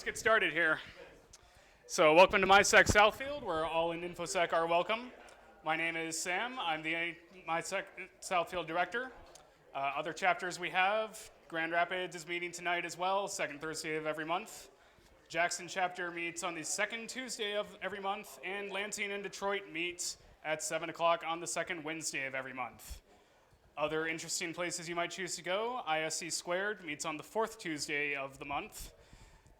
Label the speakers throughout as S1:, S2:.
S1: let's get started here. So welcome to MySec Southfield, where all in InfoSec are welcome. My name is Sam. I'm the MySec Southfield director. Other chapters we have, Grand Rapids is meeting tonight as well, second Thursday of every month. Jackson chapter meets on the second Tuesday of every month, and Lansing and Detroit meet at 7 o'clock on the second Wednesday of every month. Other interesting places you might choose to go, ISC Squared meets on the fourth Tuesday of the month.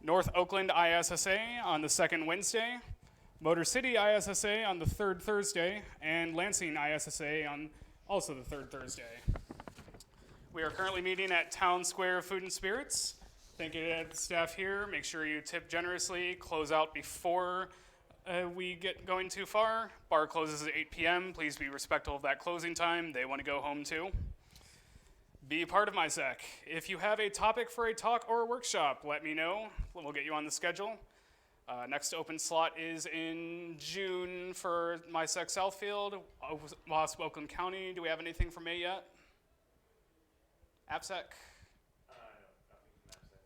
S1: North Oakland ISSA on the second Wednesday. Motor City ISSA on the third Thursday, and Lansing ISSA on also the third Thursday. We are currently meeting at Town Square Food and Spirits. Thank you to the staff here. Make sure you tip generously, close out before we get going too far. Bar closes at 8 p.m. Please be respectful of that closing time. They want to go home too. Be part of MySec. If you have a topic for a talk or a workshop, let me know. We'll get you on the schedule. Next open slot is in June for MySec Southfield, WASP Oakland County. Do we have anything for May yet? AppSec? No,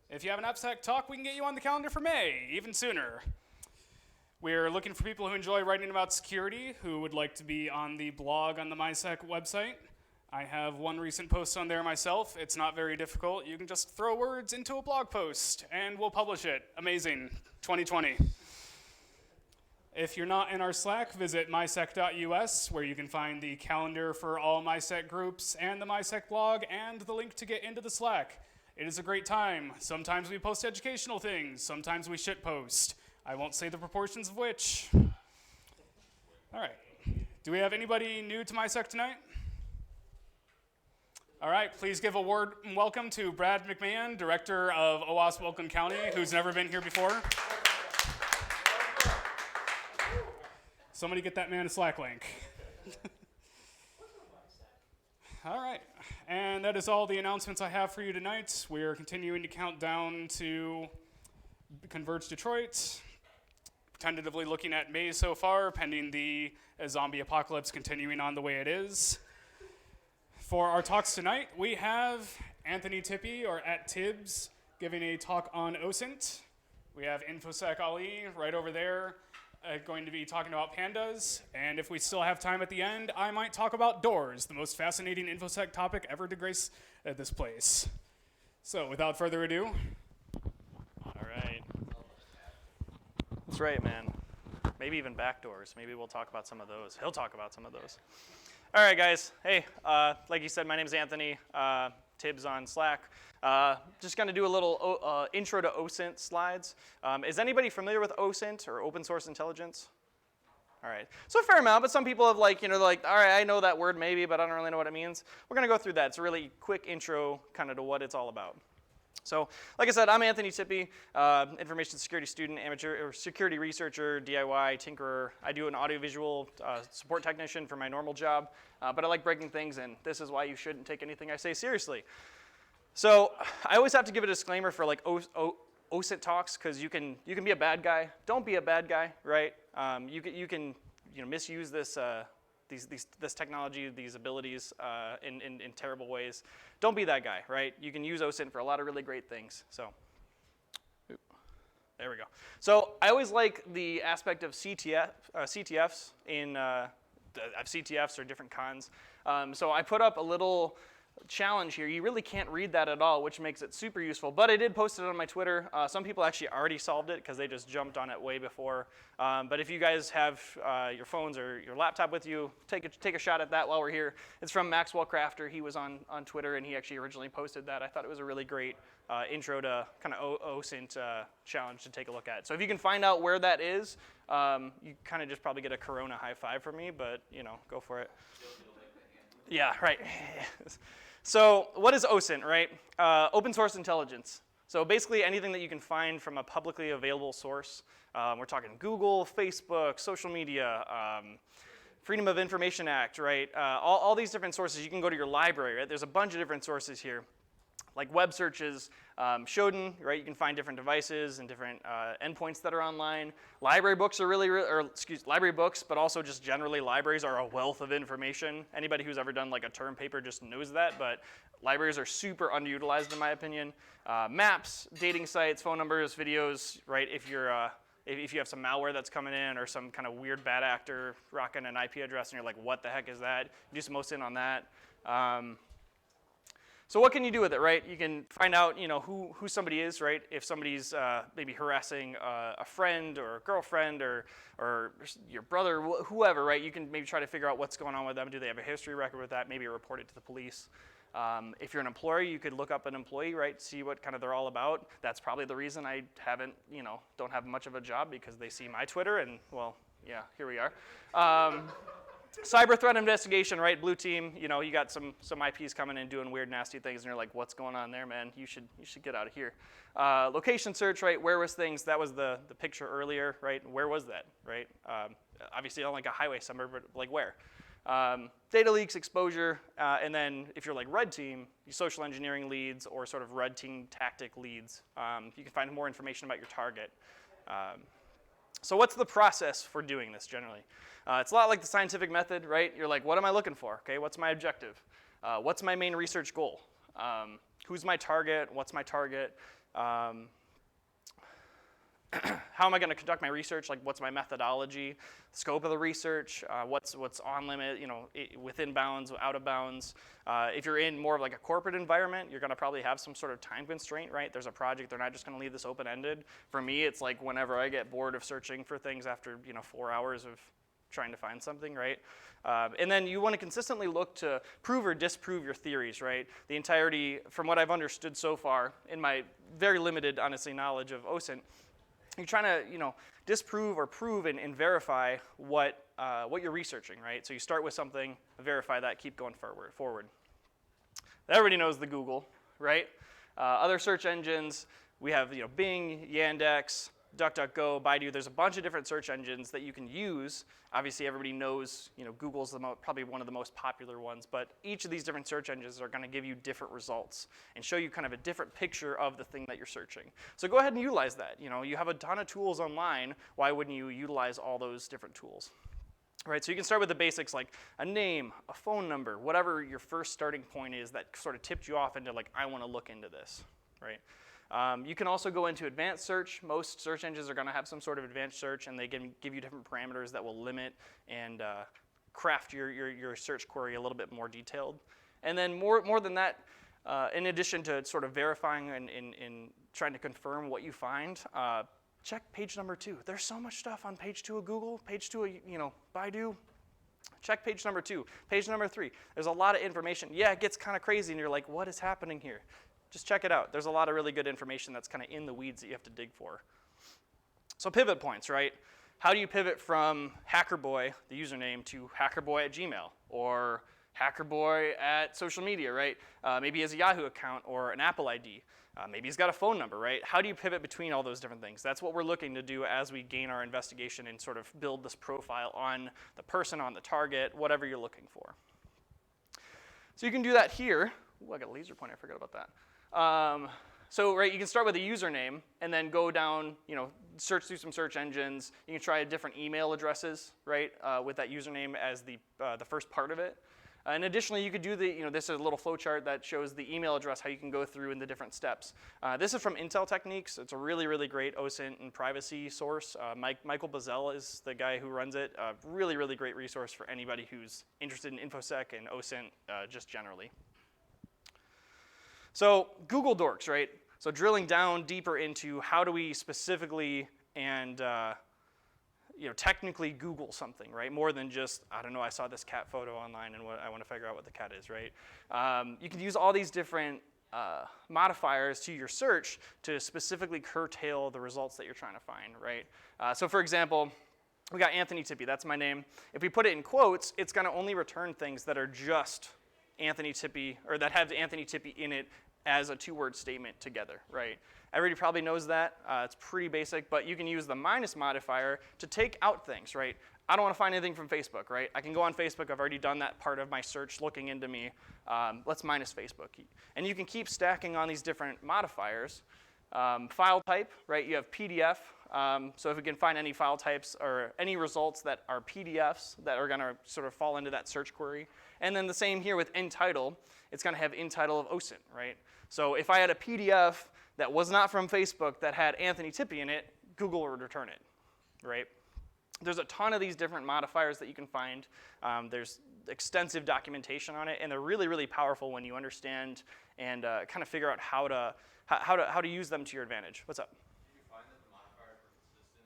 S1: if you have an AppSec talk, we can get you on the calendar for May, even sooner. We're looking for people who enjoy writing about security, who would like to be on the blog on the MySec website. I have one recent post on there myself. It's not very difficult. You can just throw words into a blog post, and we'll publish it. Amazing. 2020. If you're not in our Slack, visit mysec.us, where you can find the calendar for all MySec groups and the MySec blog and the link to get into the Slack. It is a great time. Sometimes we post educational things. Sometimes we shitpost. I won't say the proportions of which. All right. Do we have anybody new to MySec tonight? All right, please give a word welcome to Brad McMahon, Director of OWASP Oakland County, who's never been here before. Somebody get that man a Slack link. All right, and that is all the announcements I have for you tonight. We are continuing to count down to Converge Detroit. Tentatively looking at May so far, pending the zombie apocalypse continuing on the way it is. For our talks tonight, we have Anthony Tippy, or at Tibbbz, giving a talk on OSINT. We have InfoSecAli right over there, going to be talking about pandas. And if we still have time at the end, I might talk about doors, the most fascinating InfoSec topic ever to grace this place. So without further ado.
S2: All right. That's right, man. Maybe even back doors. Maybe we'll talk about some of those. He'll talk about some of those. All right, guys. Hey, like you said, my name's Anthony, Tibbbz on Slack. Just going to do a little intro to OSINT slides. Is anybody familiar with OSINT, or open source intelligence? All right. So a fair amount, but some people have all right, I know that word maybe, but I don't really know what it means. We're going to go through that. It's a really quick intro kind of to what it's all about. So, like I said, I'm Anthony Tippy, information security student, amateur or security researcher, DIY, tinkerer. I do an audiovisual support technician for my normal job, but I like breaking things, and this is why you shouldn't take anything I say seriously. So, I always have to give a disclaimer for OSINT talks, because you can be a bad guy. Don't be a bad guy, right? You can misuse this this technology, these abilities in terrible ways. Don't be that guy, right? You can use OSINT for a lot of really great things. So, there we go. So I always like the aspect of CTFs CTFs or different cons. So I put up a little challenge here. You really can't read that at all, which makes it super useful. But I did post it on my Twitter. Some people actually already solved it because they just jumped on it way before. But if you guys have your phones or your laptop with you, take a shot at that while we're here. It's from Maxwell Crafter. He was on Twitter, and he actually originally posted that. I thought it was a really great intro to kind of OSINT challenge to take a look at. So if you can find out where that is, you kind of just probably get a Corona high five from me, but go for it. Yeah, right. So what is OSINT, right? Open source intelligence. So basically anything that you can find from a publicly available source. We're talking Google, Facebook, social media, Freedom of Information Act, right? All these different sources. You can go to your library, right? There's a bunch of different sources here. like web searches, Shodan, right? You can find different devices and different endpoints that are online. Library books are library books, but also just generally libraries are a wealth of information. Anybody who's ever done like a term paper just knows that, but libraries are super underutilized in my opinion. Maps, dating sites, phone numbers, videos, right? If you have some malware that's coming in or some kind of weird bad actor rocking an IP address and you're like, what the heck is that? Do some OSINT on that. So what can you do with it, right? You can find out, who somebody is, right? If somebody's maybe harassing a friend or a girlfriend or your brother, whoever, right? You can maybe try to figure out what's going on with them. Do they have a history record with that? Maybe report it to the police. If you're an employer, you could look up an employee, right? See what kind of they're all about. That's probably the reason I don't have much of a job, because they see my Twitter and, well, yeah, here we are. Cyber threat investigation, right? Blue team, you got some IPs coming in doing weird, nasty things, and you're like, what's going on there, man? You should get out of here. Location search, right? Where was things? That was the picture earlier, right? Where was that, right? Obviously on like a highway somewhere, but like where? Data leaks, exposure, and then if you're like red team, your social engineering leads or sort of red team tactic leads, you can find more information about your target. So what's the process for doing this generally? It's a lot like the scientific method, right? You're like, what am I looking for? Okay, what's my objective? What's my main research goal? Who's my target? What's my target? How am I going to conduct my research? Like, what's my methodology? Scope of the research? What's on limit? Within bounds, out of bounds. If you're in more of like a corporate environment, you're going to probably have some sort of time constraint, right? There's a project; they're not just going to leave this open-ended. For me, it's like whenever I get bored of searching for things after 4 hours of trying to find something, right? And then you want to consistently look to prove or disprove your theories, right? The entirety, from what I've understood so far, in my very limited, honestly, knowledge of OSINT, you're trying to, disprove or prove and verify what you're researching, right? So you start with something, verify that, keep going forward. Everybody knows the Google, right? Other search engines, we have, Bing, Yandex, DuckDuckGo, Baidu. There's a bunch of different search engines that you can use. Obviously, everybody knows, Google's probably one of the most popular ones, but each of these different search engines are going to give you different results and show you kind of a different picture of the thing that you're searching. So go ahead and utilize that. You have a ton of tools online. Why wouldn't you utilize all those different tools? Right, so you can start with the basics like a name, a phone number, whatever your first starting point is that sort of tipped you off into like, I want to look into this, right? You can also go into advanced search. Most search engines are going to have some sort of advanced search, and they can give you different parameters that will limit and craft your search query a little bit more detailed. And then more than that, in addition to sort of verifying and trying to confirm what you find, check page number 2. There's so much stuff on page 2 of Google, page 2 of Baidu. Check page number 2, page number 3. There's a lot of information. Yeah, it gets kind of crazy, and you're like, what is happening here? Just check it out. There's a lot of really good information that's kind of in the weeds that you have to dig for. So pivot points, right? How do you pivot from HackerBoy, the username, to HackerBoy at Gmail or HackerBoy at social media, right? Maybe he has a Yahoo account or an Apple ID. Maybe he's got a phone number, right? How do you pivot between all those different things? That's what we're looking to do as we gain our investigation and sort of build this profile on the person, on the target, whatever you're looking for. So you can do that here. Ooh, I got a laser pointer, I forgot about that. So right, you can start with a username and then go down, search through some search engines. You can try different email addresses, right, with that username as the first part of it. And additionally, you could do this is a little flow chart that shows the email address, how you can go through in the different steps. This is from Intel Techniques. It's a really, really great OSINT and privacy source. Michael Bazell is the guy who runs it. Really, really great resource for anybody who's interested in InfoSec and OSINT just generally. So Google Dorks, right? So drilling down deeper into how do we specifically and technically Google something, right? More than just, I don't know, I saw this cat photo online and I want to figure out what the cat is, right? You can use all these different modifiers to your search to specifically curtail the results that you're trying to find, right? So for example, we got Anthony Tippy, that's my name. If we put it in quotes, it's going to only return things that are just Anthony Tippy, or that have Anthony Tippy in it as a 2-word statement together, right? Everybody probably knows that. It's pretty basic, but you can use the minus modifier to take out things, right? I don't want to find anything from Facebook, right? I can go on Facebook. I've already done that part of my search looking into me. Let's minus Facebook. And you can keep stacking on these different modifiers. File type, right? You have PDF. So if we can find any file types or any results that are PDFs that are going to sort of fall into that search query. And then the same here with in title. It's going to have in title of OSINT, right? So if I had a PDF that was not from Facebook that had Anthony Tippy in it, Google would return it, right? There's a ton of these different modifiers that you can find. There's extensive documentation on it, and they're really, really powerful when you understand and kind of figure out how to use them to your advantage. What's up?
S3: Do you find that the modifiers are consistent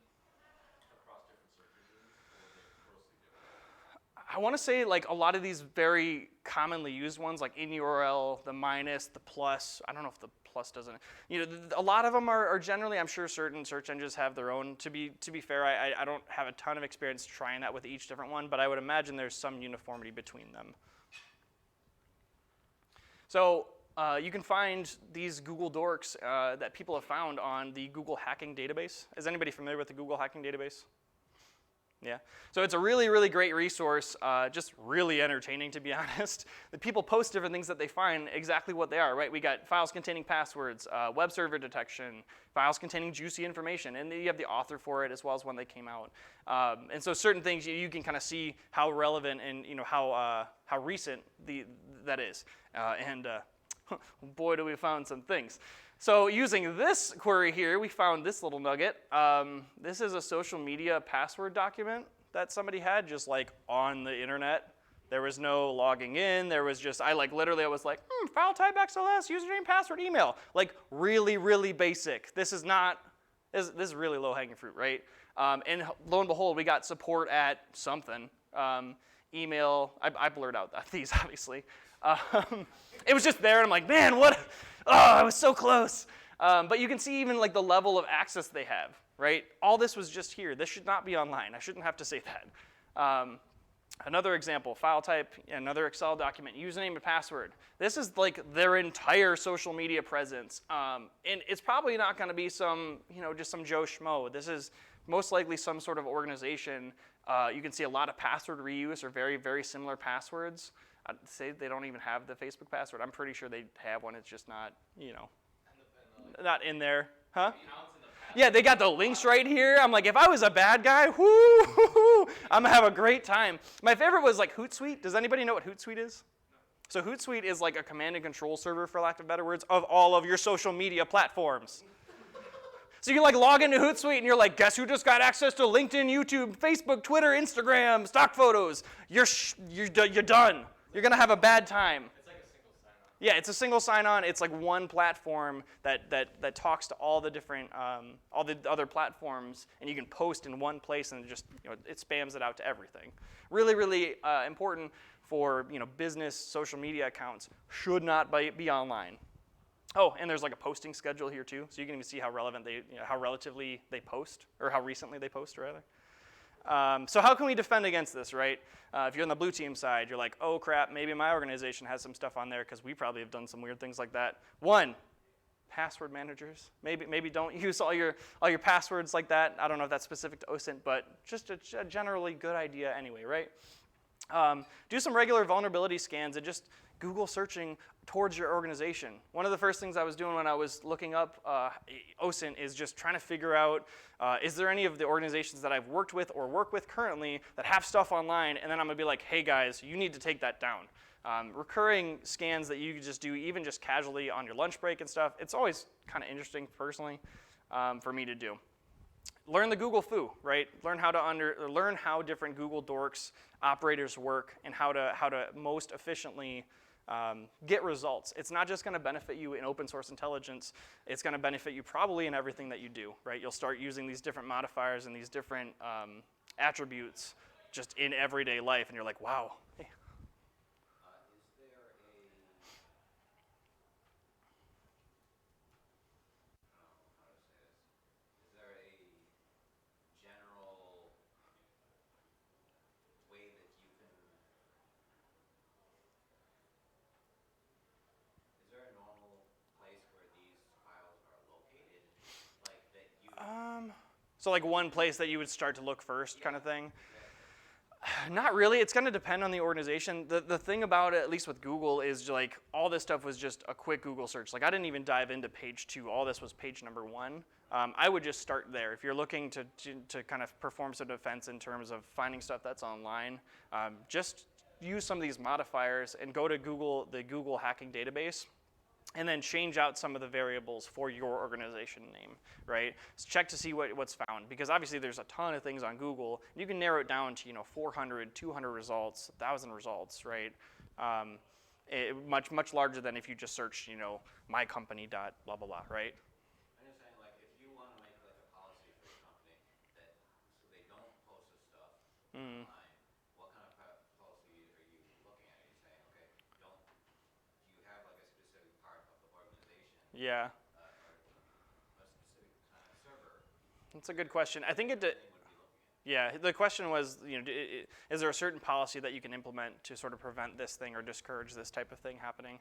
S3: across different search engines, or are they grossly different?
S2: I want to say like a lot of these very commonly used ones, like in URL, the minus, the plus. I don't know if the plus doesn't. A lot of them are generally. I'm sure certain search engines have their own. To be fair, I don't have a ton of experience trying that with each different one, but I would imagine there's some uniformity between them. So you can find these Google dorks that people have found on the Google Hacking Database. Is anybody familiar with the Google Hacking Database? Yeah, so it's a really, really great resource, just really entertaining to be honest. The people post different things that they find exactly what they are, right? We got files containing passwords, web server detection, files containing juicy information, and you have the author for it as well as when they came out. And so certain things you can kind of see how relevant and how recent that is. Boy, do we found some things. So using this query here, we found this little nugget. This is a social media password document that somebody had just like on the internet. There was no logging in. There was just, I was like, file type XLS, username, password, email. Like really, really basic. This is really low hanging fruit, right? And lo and behold, we got support at something. Email, I blurred out these obviously. It was just there, and I'm like, man, what? Oh, I was so close. But you can see even like the level of access they have, right? All this was just here. This should not be online. I shouldn't have to say that. Another example, file type, another Excel document, username and password. This is like their entire social media presence. And it's probably not going to be some, just some Joe Schmo. This is most likely some sort of organization. You can see a lot of password reuse or very, very similar passwords. I'd say they don't even have the Facebook password. I'm pretty sure they have one. It's just not, not in there. Huh? Yeah, they got the links right here. I'm like, if I was a bad guy, I'm going to have a great time. My favorite was like Hootsuite. Does anybody know what Hootsuite is? So Hootsuite is like a command and control server, for lack of better words, of all of your social media platforms. So you can like log into Hootsuite and you're like, guess who just got access to LinkedIn, YouTube, Facebook, Twitter, Instagram, stock photos? You're done. You're going to have a bad time.
S3: It's like a single sign-on.
S2: Yeah, it's a single sign-on. It's like one platform that talks to all the different, all the other platforms, and you can post in one place and just, it spams it out to everything. Really, really important for, business social media accounts. Should not be online. Oh, and there's like a posting schedule here too, so you can even see how relevant how relatively they post, or how recently they post rather. So how can we defend against this, right? If you're on the blue team side, you're like, oh crap, maybe my organization has some stuff on there because we probably have done some weird things like that. One, password managers. Maybe don't use all your passwords like that. I don't know if that's specific to OSINT, but just a generally good idea anyway, right? Do some regular vulnerability scans and just Google searching towards your organization. One of the first things I was doing when I was looking up OSINT is just trying to figure out, is there any of the organizations that I've worked with or work with currently that have stuff online, and then I'm going to be like, hey guys, you need to take that down. Recurring scans that you just do, even just casually on your lunch break and stuff, it's always kind of interesting personally for me to do. Learn the Google foo, right? Learn how different Google dorks operators work and how to most efficiently get results. It's not just going to benefit you in open source intelligence. It's going to benefit you probably in everything that you do, right? You'll start using these different modifiers and these different attributes just in everyday life, and you're like, wow. Hey. So like one place that you would start to look first kind of thing? Not really. It's going to depend on the organization. The thing about it, at least with Google, is like all this stuff was just a quick Google search. Like I didn't even dive into page 2. All this was page number 1. I would just start there. If you're looking to kind of perform some defense in terms of finding stuff that's online, just use some of these modifiers and go to Google, the Google hacking database, and then change out some of the variables for your organization name, right? So check to see what's found, because obviously there's a ton of things on Google. You can narrow it down to 400, 200 results, 1,000 results, right? Much larger than if you just search, mycompany dot blah blah blah, right?
S3: I'm just saying, like, if you want to make like a policy for your company that so they don't post this stuff online, what kind of policy are you looking at? Are you saying, okay, do you have like a specific part of the organization?
S2: Yeah.
S3: Or a specific kind of server?
S2: That's a good question. I think it.
S3: Would be looking at.
S2: Yeah, the question was, is there a certain policy that you can implement to sort of prevent this thing or discourage this type of thing happening?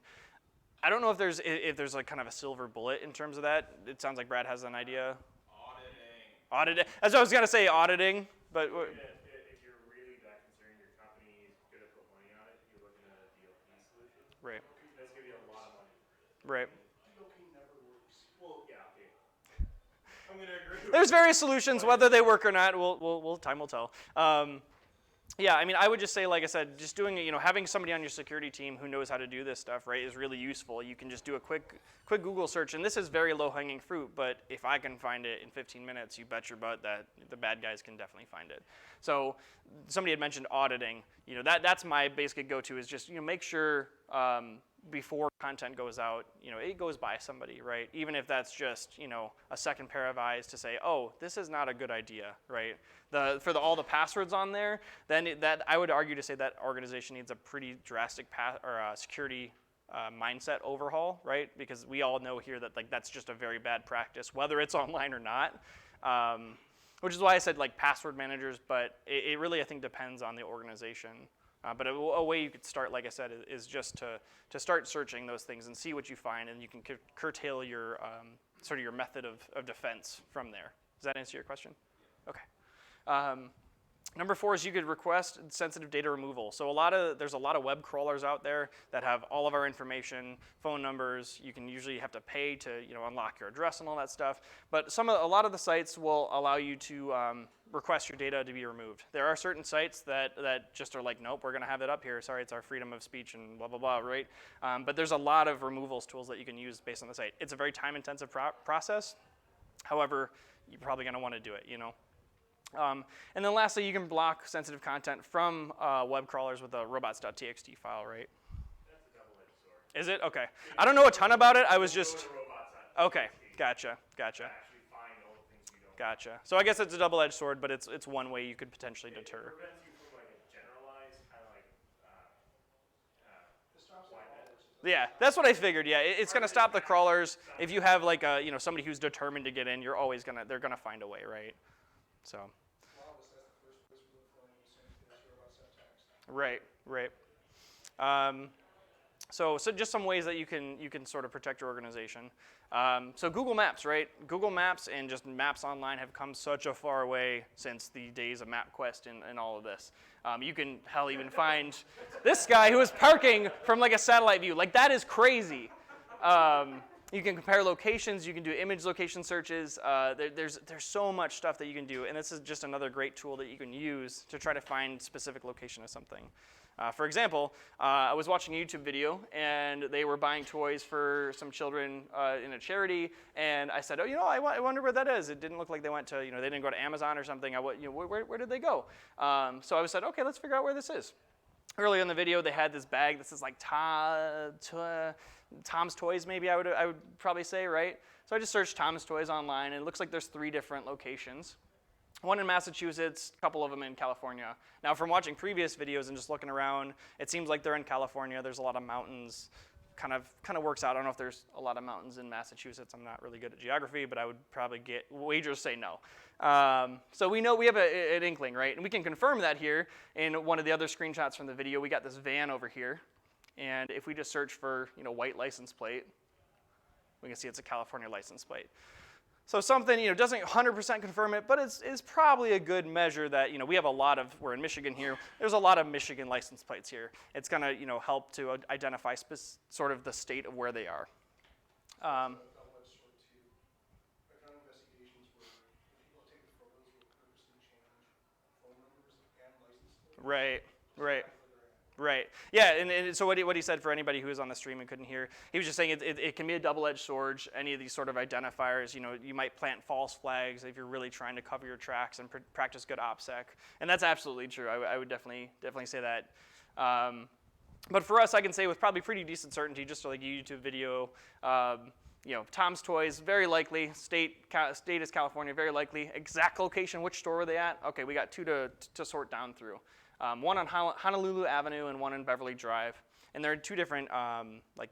S2: I don't know if there's like kind of a silver bullet in terms of that. It sounds like Brad has an idea. Auditing. That's what I was gonna say, auditing, but.
S4: If you're really that concerned, your company is going to put money on it, you're looking at a DLP solution.
S2: Right.
S4: That's going to be a lot of money.
S2: Right.
S4: DLP never works. Well, yeah, okay. I'm going to agree with
S2: There's various solutions, whether they work or not. Time will tell. Yeah, I mean, I would just say, like I said, just doing it, having somebody on your security team who knows how to do this stuff, right, is really useful. You can just do a quick Google search, and this is very low-hanging fruit, but if I can find it in 15 minutes, you bet your butt that the bad guys can definitely find it. So somebody had mentioned auditing. That's my basic go-to is just, make sure before content goes out, it goes by somebody, right? Even if that's just, a second pair of eyes to say, oh, this is not a good idea, right? All the passwords on there, then that I would argue to say that organization needs a pretty drastic security mindset overhaul, right? Because we all know here that that's just a very bad practice, whether it's online or not. Which is why I said password managers, but it really I think depends on the organization. But a way you could start, like I said, is just to start searching those things and see what you find, and you can curtail your sort of your method of defense from there. Does that answer your question? Okay. Number 4 is you could request sensitive data removal. So there's a lot of web crawlers out there that have all of our information, phone numbers. You can usually have to pay to unlock your address and all that stuff. But a lot of the sites will allow you to request your data to be removed. There are certain sites that just are like, nope, we're going to have it up here. Sorry, it's our freedom of speech and blah, blah, blah, right? But there's a lot of removals tools that you can use based on the site. It's a very time-intensive process. However, you're probably going to want to do it, and then lastly, you can block sensitive content from web crawlers with a robots.txt file, right?
S4: That's a double-edged sword.
S2: Is it? Okay. I don't know a ton about it. I was just... Okay, gotcha.
S4: Actually find all the things you don't.
S2: Gotcha. So I guess it's a double-edged sword, but it's one way you could potentially deter.
S4: It prevents you from a generalized kind of
S2: Yeah, that's what I figured. Yeah, it's going to stop the crawlers. If you have somebody who's determined to get in, they're gonna find a way, right? So. Right. So just some ways that you can sort of protect your organization. So Google Maps, right? Google Maps and just maps online have come such a far way since the days of MapQuest and all of this. You can even find this guy who is parking from a satellite view. That is crazy. You can compare locations. You can do image location searches. There's so much stuff that you can do, and this is just another great tool that you can use to try to find specific location of something. For example, I was watching a YouTube video, and they were buying toys for some children in a charity, and I said, oh, I wonder where that is. It didn't look like they went to, they didn't go to Amazon or something. Where did they go? So I said, okay, let's figure out where this is. Earlier in the video, they had this bag. This is Tom's Toys, maybe I would probably say, right? So I just searched Tom's Toys online, and it looks like there's 3 different locations. One in Massachusetts, a couple of them in California. Now, from watching previous videos and just looking around, it seems like they're in California. There's a lot of mountains. Kind of works out. I don't know if there's a lot of mountains in Massachusetts. I'm not really good at geography, but I would probably wagers say no. So we know we have an inkling, right? And we can confirm that here in one of the other screenshots from the video. We got this van over here. And if we just search for, white license plate, we can see it's a California license plate. So something, doesn't 100% confirm it, but is probably a good measure that, we have we're in Michigan here, there's a lot of Michigan license plates here. It's going to, help to identify sort of the state of where they are.
S5: Double-edged sword too. I've done investigations where people take the photos will purposely change phone numbers and license plates.
S2: Right, right.
S5: Exactly where they're at.
S2: Right. Yeah, and so what he said, for anybody who was on the stream and couldn't hear, he was just saying it can be a double-edged sword. Any of these sort of identifiers, you might plant false flags if you're really trying to cover your tracks and practice good OPSEC. And that's absolutely true. I would definitely say that. But for us, I can say with probably pretty decent certainty, just like a YouTube video, Tom's Toys, very likely. State is California, very likely. Exact location, which store were they at? Okay, we got two to sort down through. One on Honolulu Avenue and one in Beverly Drive. And they're in two different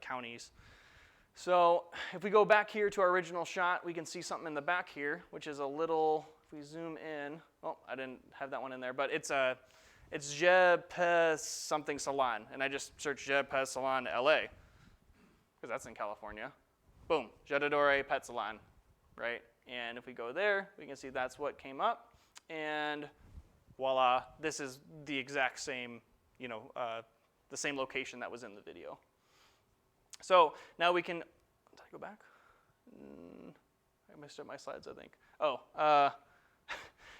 S2: counties. So if we go back here to our original shot, we can see something in the back here, which is a little, if we zoom in, oh, I didn't have that one in there, but it's Je Pes something salon. And I just searched Je Pes Salon LA, because that's in California. Boom, Jedadore Pet Salon, right? And if we go there, we can see that's what came up. And voila, this is the exact same, the same location that was in the video. So now we can, did I go back? I messed up my slides, I think.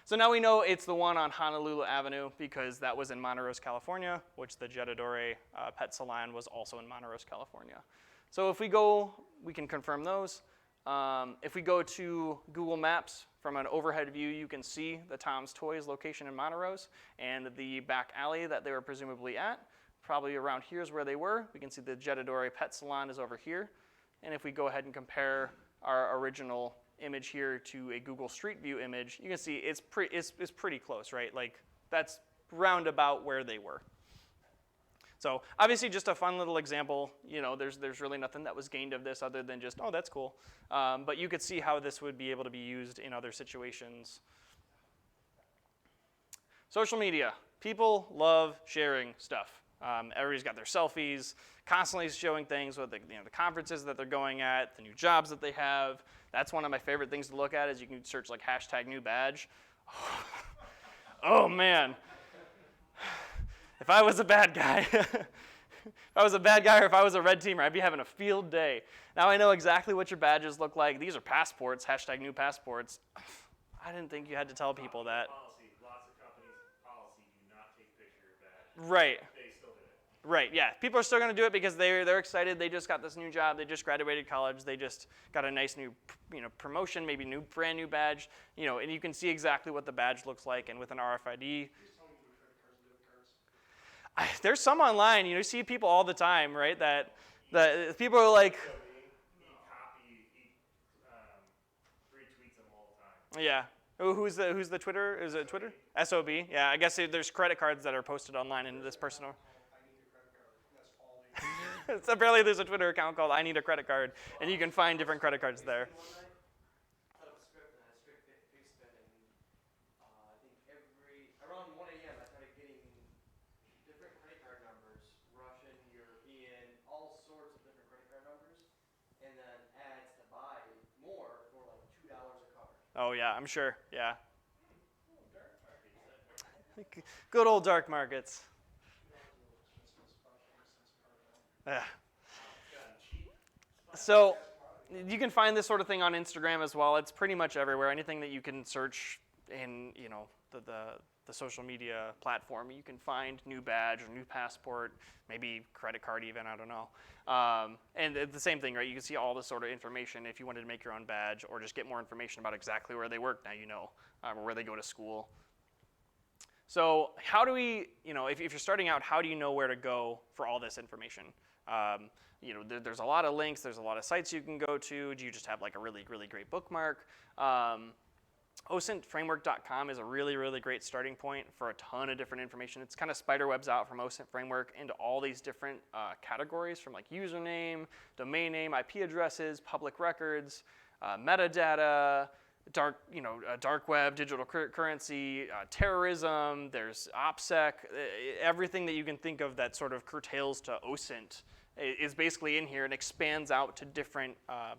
S2: So now we know it's the one on Honolulu Avenue because that was in Monteros, California, which the Jedadore Pet Salon was also in Monteros, California. So if we go, we can confirm those. If we go to Google Maps, from an overhead view, you can see the Tom's Toys location in Monteros and the back alley that they were presumably at. Probably around here is where they were. We can see the Jedadore Pet Salon is over here. And if we go ahead and compare our original image here to a Google Street View image, you can see it's pretty close, right? Like, that's roundabout where they were. So obviously just a fun little example. There's really nothing that was gained of this other than just, oh, that's cool. But you could see how this would be able to be used in other situations. Social media. People love sharing stuff. Everybody's got their selfies, constantly showing things with the conferences that they're going at, the new jobs that they have. That's one of my favorite things to look at is you can search like #new-badge. Oh man. If I was a bad guy, or if I was a red teamer, I'd be having a field day. Now I know exactly what your badges look like. These are passports, #new passports. I didn't think you had to tell people that.
S4: Policy, lots of companies' policy do not take pictures of that.
S2: Right.
S4: They still do it.
S2: Right, yeah. People are still going to do it because they're excited. They just got this new job. They just graduated college. They just got a nice new promotion, maybe brand new badge. And you can see exactly what the badge looks like. And with an RFID, there's some online. You see people all the time, right? That people are like,
S4: He retweets them all the time.
S2: yeah. Who's the Twitter? Is it Twitter? SOB. Yeah, I guess there's credit cards that are posted online in this personal. So apparently there's a Twitter account called I Need a Credit Card, and you can find different credit cards there.
S6: Around 1 a.m. I started getting different credit card numbers, Russian, European, all sorts of different credit card numbers, and then ads to buy more for like $2 a cover.
S2: Oh yeah, I'm sure. Yeah. Good old dark markets. Yeah. So you can find this sort of thing on Instagram as well. It's pretty much everywhere. Anything that you can search in, the social media platform, you can find new badge or new passport, maybe credit card even, I don't know. And the same thing, right? You can see all this sort of information if you wanted to make your own badge or just get more information about exactly where they work. Now you know, or where they go to school. So how do we, if you're starting out, how do you know where to go for all this information? There's a lot of links. There's a lot of sites you can go to. Do you just have like a really, really great bookmark? OSINTframework.com is a really, really great starting point for a ton of different information. It's kind of spiderwebs out from OSINT Framework into all these different categories from like username, domain name, IP addresses, public records, metadata, dark web, digital currency, terrorism, there's OPSEC, everything that you can think of that sort of curtails to OSINT is basically in here and expands out to different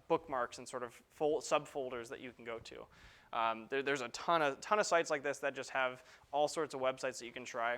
S2: bookmarks and sort of subfolders that you can go to. There's a ton of sites like this that just have all sorts of websites that you can try.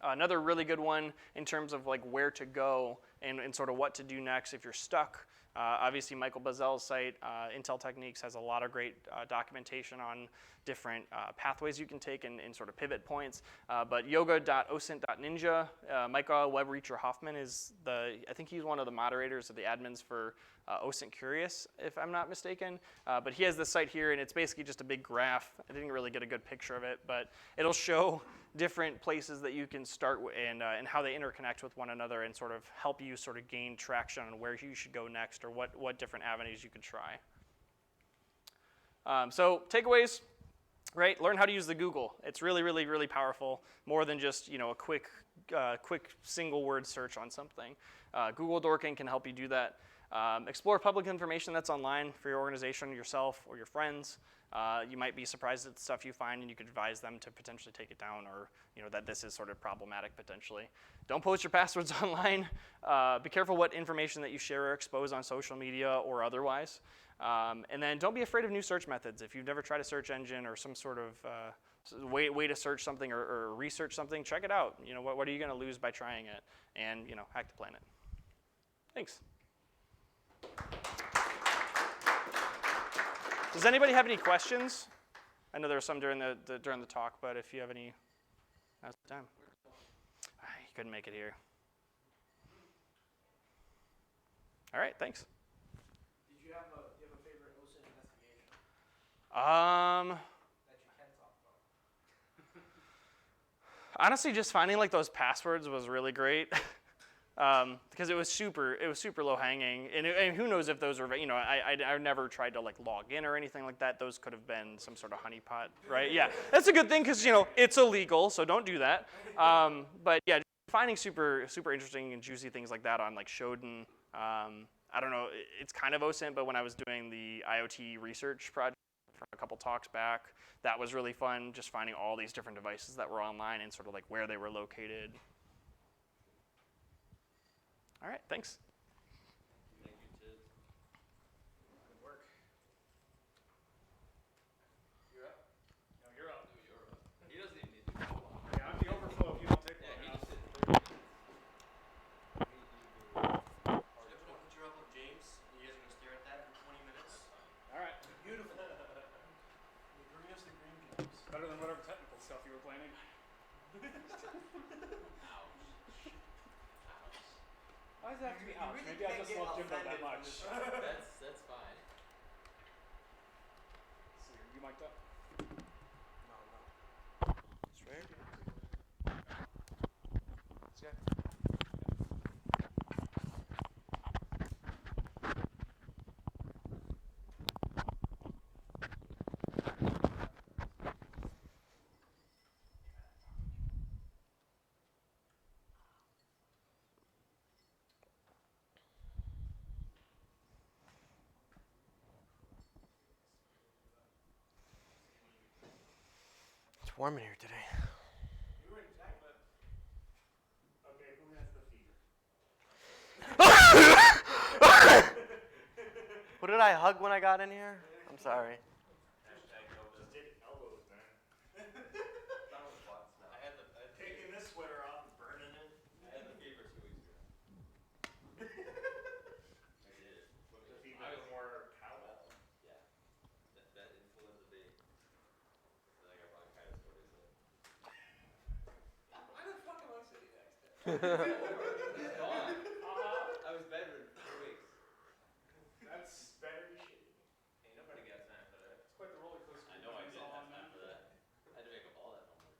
S2: Another really good one in terms of like where to go and sort of what to do next if you're stuck. Obviously, Michael Bazel's site, Intel Techniques, has a lot of great documentation on different pathways you can take and sort of pivot points. But yoga.osint.ninja, Micah Webreacher Hoffman is I think he's one of the moderators of the admins for OSINT Curious, if I'm not mistaken. But he has this site here, and it's basically just a big graph. I didn't really get a good picture of it, but it'll show different places that you can start and how they interconnect with one another and sort of help you sort of gain traction on where you should go next or what different avenues you could try. So takeaways, right? Learn how to use the Google. It's really, really, really powerful, more than just a quick single word search on something. Google Dorking can help you do that. Explore public information that's online for your organization, yourself, or your friends. You might be surprised at the stuff you find, and you could advise them to potentially take it down, or that this is sort of problematic potentially. Don't post your passwords online. Be careful what information that you share or expose on social media or otherwise. And then don't be afraid of new search methods. If you've never tried a search engine or some sort of way to search something or research something, check it out. What are you going to lose by trying it? And hack the planet. Thanks. Does anybody have any questions? I know there were some during the talk, but if you have any, now's the time. You couldn't make it here. All right, thanks.
S6: Did you have a favorite OSINT investigation
S2: Um,
S6: that you can talk about?
S2: honestly, just finding like those passwords was really great. Because it was super low hanging, and who knows if those were, I never tried to like log in or anything like that. Those could have been some sort of honeypot, right? Yeah, that's a good thing because it's illegal, so don't do that. But yeah, finding super interesting and juicy things like that on like Shodan. I don't know, it's kind of OSINT, but when I was doing the IoT research project from a couple talks back, that was really fun. Just finding all these different devices that were online and sort of like where they were located. All right, thanks.
S3: Thank you, Tibbbz.
S6: Good work.
S1: You're up. No, you're up.
S3: No, you're up. He doesn't even need to go on.
S1: Yeah, I'm the overflow if you don't take
S3: Yeah,
S1: long
S3: he
S1: enough.
S3: just did 30 minutes.
S6: Should I put a picture up of James? And you guys are gonna stare at that for 20 minutes?
S1: All right.
S6: Beautiful. Bring us the green caps.
S1: Better than whatever technical stuff you were planning. Why does it have to be ouch?
S6: really
S1: Maybe I
S6: can't
S1: just
S6: get
S1: love Jimbo
S6: offended
S1: that
S6: from
S1: much.
S6: this.
S3: That's fine.
S1: So you mic'd up?
S6: No.
S2: Straight.
S6: It's warm in here today.
S1: You were in tech, but
S4: Okay, who has the fever?
S6: What did I hug when I got in here? I'm sorry.
S4: Just did elbows, man.
S3: That was fun stuff. I had
S4: Taking this sweater off and burning it.
S3: I had the fever 2 weeks ago. I did.
S4: The fever more cowbell.
S3: Yeah. That influenza B. And I got bronchitis 4 days later.
S6: Why the fuck am I sitting next to him?
S3: It's gone. I was bedridden for 2 weeks.
S4: That's better than shit.
S3: Ain't nobody got time for that.
S1: it's quite the roller coaster.
S3: I know I
S1: It's
S3: didn't
S1: all
S3: have
S1: on
S3: time
S1: them.
S3: for that. I had to make up all that homework.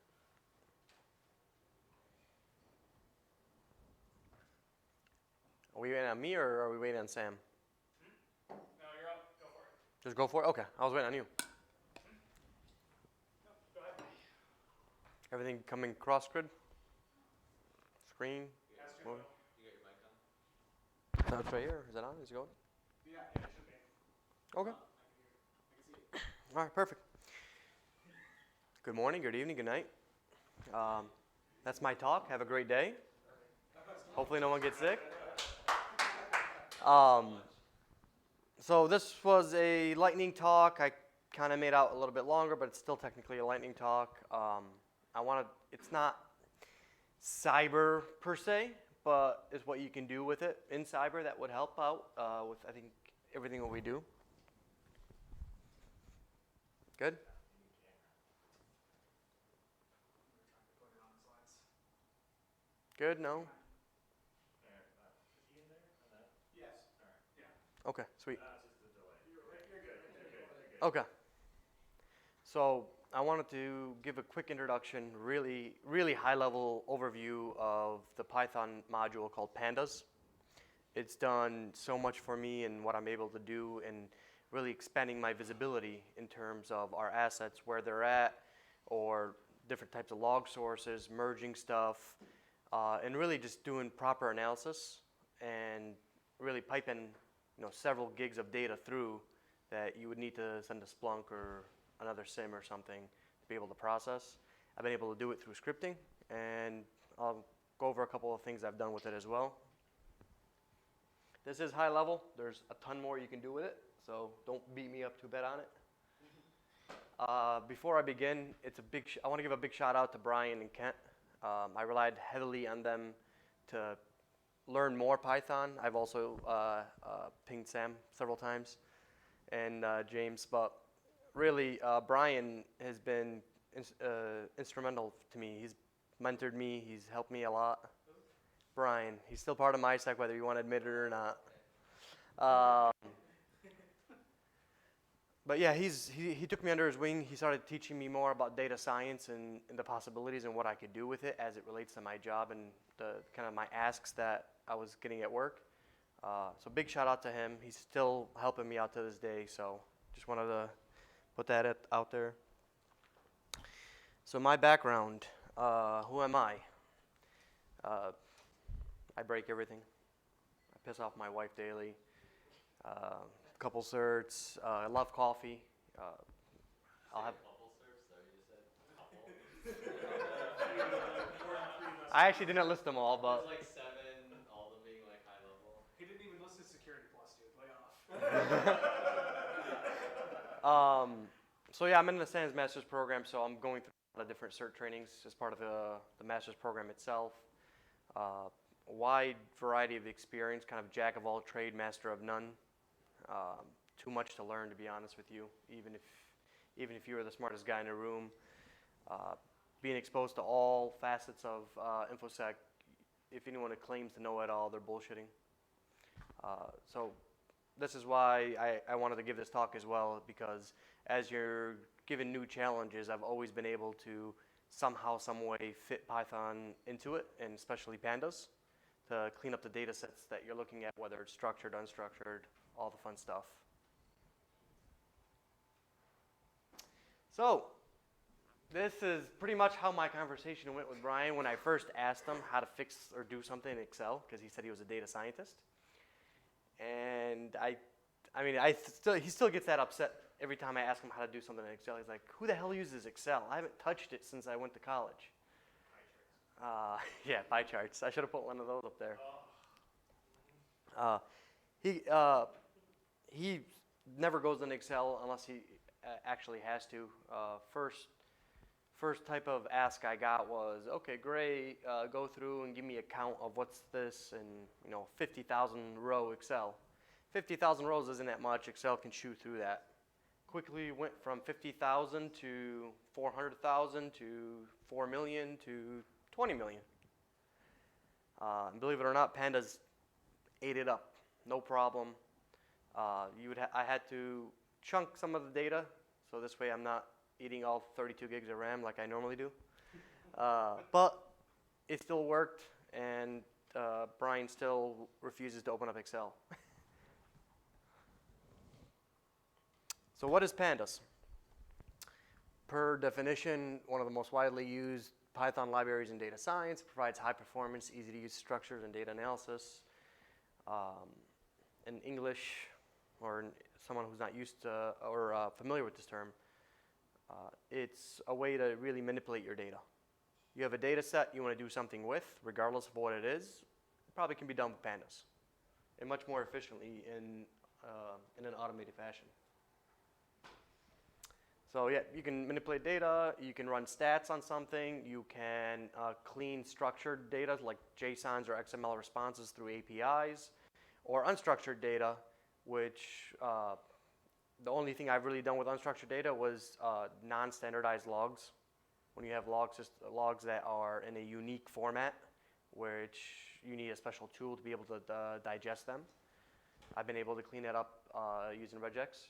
S6: Are we waiting on me or are we waiting on Sam?
S1: No, you're up. Go for it.
S6: Just go for it? Okay, I was waiting on you.
S1: No, go ahead.
S6: Everything coming cross grid? Screen?
S1: Has to
S6: Moving?
S1: go.
S3: You got your mic on?
S6: No, it's right here. Is that on? Is it going?
S1: Yeah, it should be.
S6: Okay.
S1: I can see it.
S6: All right, perfect. Good morning, good evening, good night. That's my talk. Have a great day. Hopefully no one gets sick. So this was a lightning talk. I kind of made out a little bit longer, but it's still technically a lightning talk. It's not cyber per se, but is what you can do with it in cyber that would help out with, I think, everything what we do. Good? Good, no? Okay, sweet. Okay. So I wanted to give a quick introduction, really high-level overview of the Python module called Pandas. It's done so much for me and what I'm able to do and really expanding my visibility in terms of our assets, where they're at, or different types of log sources, merging stuff, and really just doing proper analysis and really piping several gigs of data through that you would need to send to Splunk or another SIM or something to be able to process. I've been able to do it through scripting, and I'll go over a couple of things I've done with it as well. This is high level. There's a ton more you can do with it, so don't beat me up too bad on it. Before I begin, I want to give a big shout out to Brian and Kent. I relied heavily on them to learn more Python. I've also pinged Sam several times and James, but really Brian has been instrumental to me. He's mentored me. He's helped me a lot. Brian, he's still part of MySec, whether you want to admit it or not. But yeah, he took me under his wing. He started teaching me more about data science and the possibilities and what I could do with it as it relates to my job and the kind of my asks that I was getting at work. So big shout out to him. He's still helping me out to this day. So just wanted to put that out there. So my background, who am I? I break everything. I piss off my wife daily. Couple certs. I love coffee. I'll have.
S3: Couple serves, though, you just said couple.
S6: I actually didn't list them all, but.
S3: There's like 7, all of them being like high level.
S5: He didn't even list his security plus, dude. Lay off.
S6: So yeah, I'm in the SANS Master's program, so I'm going through a lot of different cert trainings as part of the Master's program itself. Wide variety of experience, kind of jack of all trade, master of none. Too much to learn, to be honest with you. Even if you were the smartest guy in the room, being exposed to all facets of InfoSec, if anyone claims to know it all, they're bullshitting. So this is why I wanted to give this talk as well, because as you're given new challenges, I've always been able to somehow, some way fit Python into it, and especially Pandas, to clean up the data sets that you're looking at, whether it's structured, unstructured, all the fun stuff. So this is pretty much how my conversation went with Brian when I first asked him how to fix or do something in Excel, because he said he was a data scientist. And he still gets that upset every time I ask him how to do something in Excel. He's like, who the hell uses Excel? I haven't touched it since I went to college. Yeah, pie charts. I should have put one of those up there. He never goes in Excel unless he actually has to. First type of ask I got was, okay, great, go through and give me a count of what's this in 50,000 row Excel. 50,000 rows isn't that much. Excel can chew through that. Quickly went from 50,000 to 400,000 to 4 million to 20 million. And believe it or not, Pandas ate it up, no problem. I had to chunk some of the data, so this way I'm not eating all 32 gigs of RAM like I normally do. But it still worked, and Brian still refuses to open up Excel. So what is Pandas? Per definition, one of the most widely used Python libraries in data science, provides high performance, easy to use structures and data analysis. In English, or someone who's not used to or familiar with this term, it's a way to really manipulate your data. You have a data set you want to do something with, regardless of what it is, it probably can be done with Pandas. and much more efficiently in an automated fashion. So yeah, you can manipulate data, you can run stats on something, you can clean structured data like JSONs or XML responses through APIs, or unstructured data, which the only thing I've really done with unstructured data was non-standardized logs. When you have logs that are in a unique format, which you need a special tool to be able to digest them. I've been able to clean that up using regex.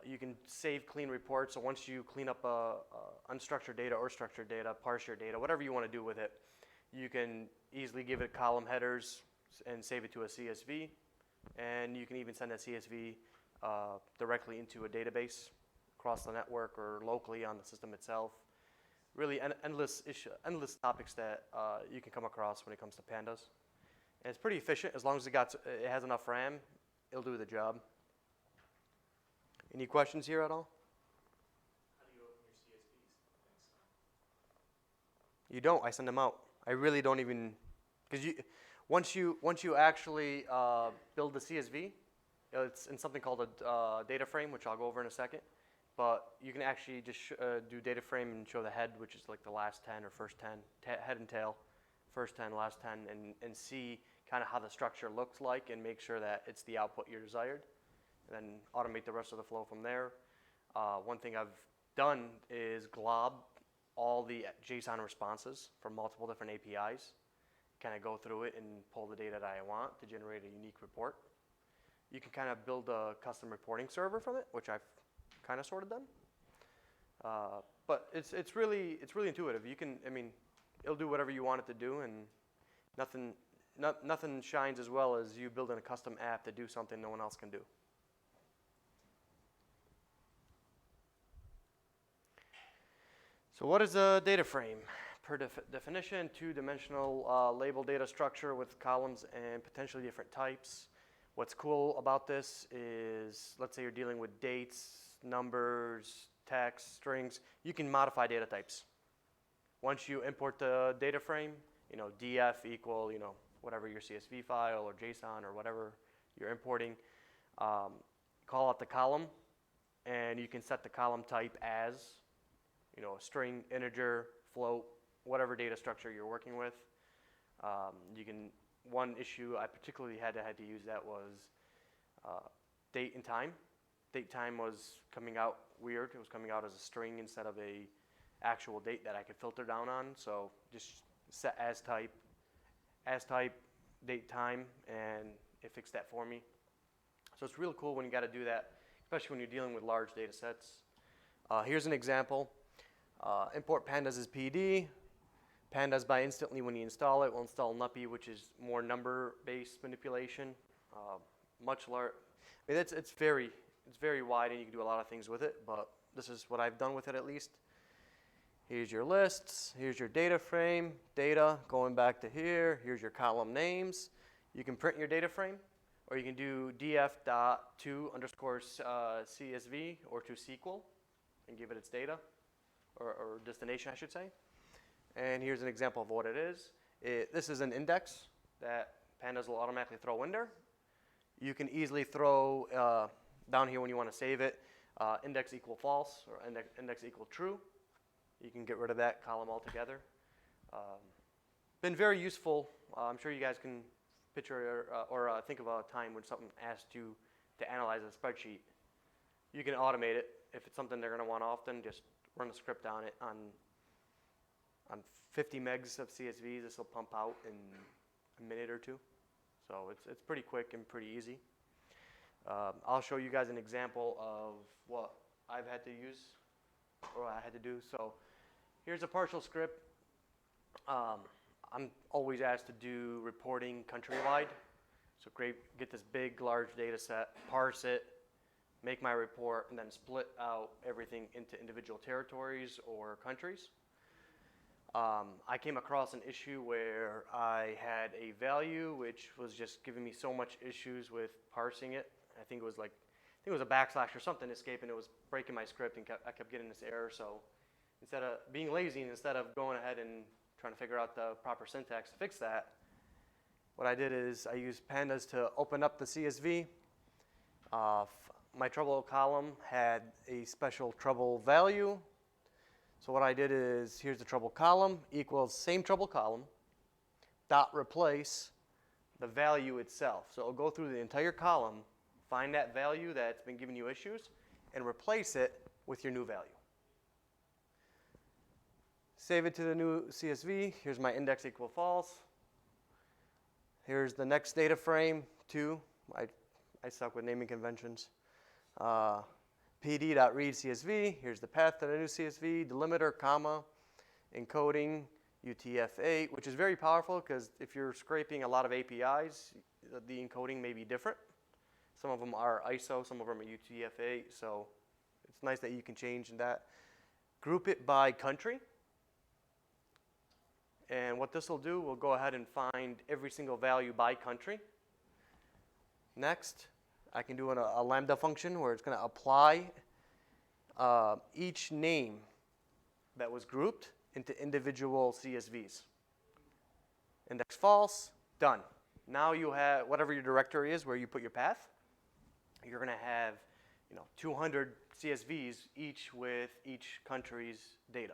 S6: You can save clean reports. So once you clean up unstructured data or structured data, parse your data, whatever you want to do with it, you can easily give it column headers and save it to a CSV. And you can even send that CSV directly into a database across the network or locally on the system itself. Really endless topics that you can come across when it comes to pandas. And it's pretty efficient. As long as it has enough RAM, it'll do the job. Any questions here at all?
S4: How do you open your CSVs? Thanks.
S6: You don't. I send them out. I really don't even, because once you actually build the CSV, it's in something called a data frame, which I'll go over in a second. But you can actually just do data frame and show the head, which is like the last 10 or first 10, head and tail, first 10, last 10, and see kind of how the structure looks like and make sure that it's the output you desired. And then automate the rest of the flow from there. One thing I've done is glob all the JSON responses from multiple different APIs, kind of go through it and pull the data that I want to generate a unique report. You can kind of build a custom reporting server from it, which I've kind of sort of done. But it's really intuitive. It'll do whatever you want it to do, and nothing shines as well as you building a custom app to do something no one else can do. So what is a data frame? Per definition, two-dimensional label data structure with columns and potentially different types. What's cool about this is, let's say you're dealing with dates, numbers, text, strings. You can modify data types. Once you import the data frame, df equal, whatever your CSV file or JSON or whatever you're importing, call out the column, and you can set the column type as, a string, integer, float, whatever data structure you're working with. One issue I particularly had to use that was date and time. Date time was coming out weird. It was coming out as a string instead of a actual date that I could filter down on. So just set as type, date time, and it fixed that for me. So it's really cool when you got to do that, especially when you're dealing with large data sets. Here's an example. Import pandas as PD. Pandas by instantly when you install it will install nuppy, which is more number-based manipulation. Much larger. It's very wide, and you can do a lot of things with it. But this is what I've done with it at least. Here's your lists. Here's your data frame. Data going back to here. Here's your column names. You can print your data frame, or you can do df.to_CSV or to SQL and give it its data, or destination, I should say. And here's an example of what it is. This is an index that pandas will automatically throw in there. You can easily throw down here when you want to save it, index equal false or index equal true. You can get rid of that column altogether. Been very useful. I'm sure you guys can picture or think of a time when something asked you to analyze a spreadsheet. You can automate it. If it's something they're going to want often, just run a script on it on 50 megs of CSVs. This will pump out in a minute or two. So it's pretty quick and pretty easy. I'll show you guys an example of what I've had to use or I had to do. So here's a partial script. I'm always asked to do reporting countrywide. So get this big, large data set, parse it, make my report, and then split out everything into individual territories or countries. I came across an issue where I had a value which was just giving me so much issues with parsing it. I think it was a backslash or something escaping. It was breaking my script, and I kept getting this error. So instead of being lazy, instead of going ahead and trying to figure out the proper syntax to fix that, what I did is I used pandas to open up the CSV. My trouble column had a special trouble value. So what I did is, here's the trouble column equals same trouble column dot replace the value itself. So it'll go through the entire column, find that value that's been giving you issues, and replace it with your new value. Save it to the new CSV. Here's my index equal false. Here's the next data frame, 2. I suck with naming conventions. pd.read CSV. Here's the path to the new CSV, delimiter, comma, encoding, UTF-8, which is very powerful because if you're scraping a lot of APIs, the encoding may be different. Some of them are ISO, some of them are UTF-8, so it's nice that you can change that. Group it by country. And what this will do, we'll go ahead and find every single value by country. Next, I can do a lambda function where it's going to apply each name that was grouped into individual CSVs. Index false, done. Now you have whatever your directory is where you put your path. You're going to have 200 CSVs, each with each country's data.